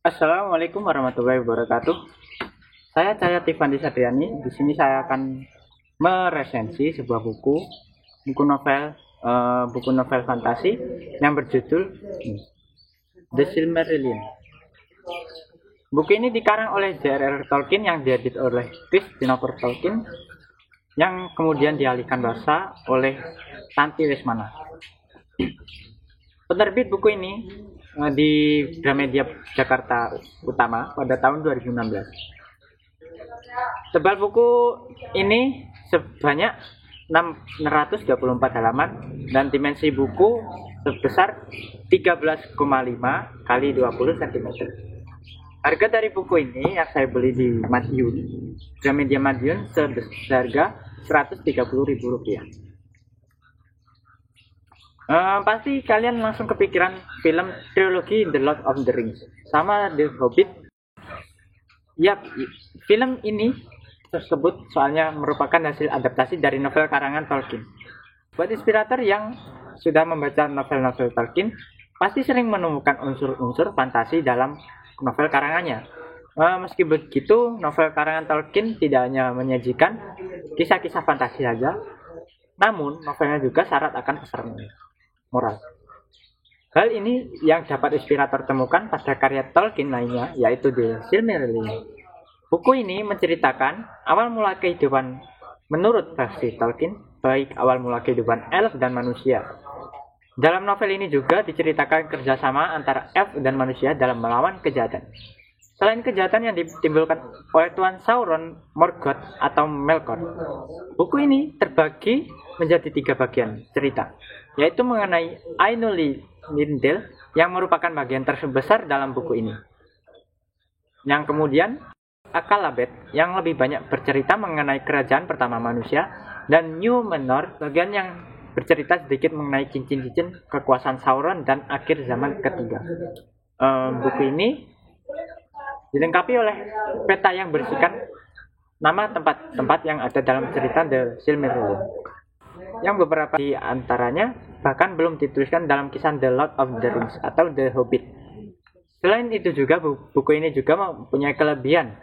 Assalamualaikum warahmatullahi wabarakatuh. Saya Cahya Tifandi Sadriani. Di sini saya akan meresensi sebuah buku novel fantasi yang berjudul The Silmarillion. Buku ini dikarang oleh J.R.R. Tolkien yang diedit oleh Christopher Tolkien yang kemudian dialihkan bahasa oleh Tanti Lesmana. Penerbit buku ini di Gramedia Jakarta Utama pada tahun 2016. Tebal buku ini sebanyak 624 halaman dan dimensi buku sebesar 13,5 kali 20 cm. Harga dari buku ini yang saya beli di Madiun, Gramedia Madiun, seharga Rp130.000. Pasti kalian langsung kepikiran film trilogi The Lord of the Rings sama The Hobbit. Yap, film ini tersebut soalnya merupakan hasil adaptasi dari novel karangan Tolkien. Buat inspirator yang sudah membaca novel-novel Tolkien, pasti sering menemukan unsur-unsur fantasi dalam novel karangannya. Meski begitu, novel karangan Tolkien tidak hanya menyajikan kisah-kisah fantasi saja, namun novelnya juga syarat akan kesan moral. Hal ini yang dapat inspirator temukan pada karya Tolkien lainnya, yaitu The Silmarillion. Buku ini menceritakan awal mula kehidupan menurut versi Tolkien, baik awal mula kehidupan elf dan manusia. Dalam novel ini juga diceritakan kerjasama antara elf dan manusia dalam melawan kejahatan. Selain kejahatan yang ditimbulkan oleh Tuan Sauron, Morgoth, atau Melkor, buku ini terbagi menjadi 3 bagian cerita, yaitu mengenai Ainuli Lindell yang merupakan bagian terbesar dalam buku ini. Yang kemudian Akalabeth yang lebih banyak bercerita mengenai kerajaan pertama manusia, dan Numenor bagian yang bercerita sedikit mengenai cincin-cincin kekuasaan Sauron dan akhir zaman ketiga. Buku ini dilengkapi oleh peta yang berisikan nama tempat-tempat yang ada dalam cerita The Silmarillion, yang beberapa di antaranya bahkan belum dituliskan dalam kisah The Lord of the Rings atau The Hobbit. Selain itu juga buku ini juga mempunyai kelebihan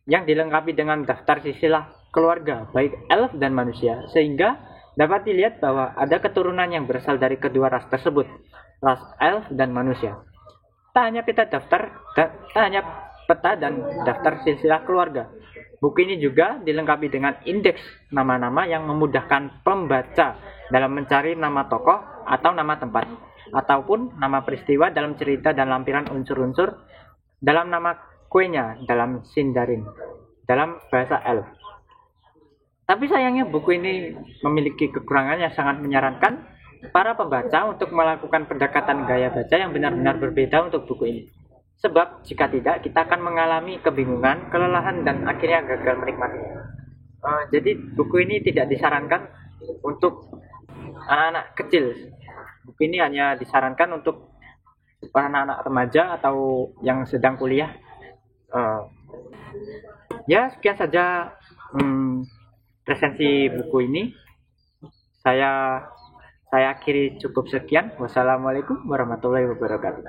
yang dilengkapi dengan daftar silsilah keluarga baik elf dan manusia, sehingga dapat dilihat bahwa ada keturunan yang berasal dari kedua ras tersebut, ras elf dan manusia. Tak hanya peta dan daftar silsilah keluarga, buku ini juga dilengkapi dengan indeks nama-nama yang memudahkan pembaca dalam mencari nama tokoh atau nama tempat, ataupun nama peristiwa dalam cerita dan lampiran unsur-unsur dalam nama kuenya dalam Sindarin, dalam bahasa elf. Tapi sayangnya buku ini memiliki kekurangan yang sangat menyarankan para pembaca untuk melakukan pendekatan gaya baca yang benar-benar berbeda untuk buku ini. Sebab jika tidak, kita akan mengalami kebingungan, kelelahan, dan akhirnya gagal menikmatinya. Jadi buku ini tidak disarankan untuk anak-anak kecil. Buku ini hanya disarankan untuk anak-anak remaja atau yang sedang kuliah. Ya, sekian saja resensi buku ini. Saya akhiri cukup sekian. Wassalamualaikum warahmatullahi wabarakatuh.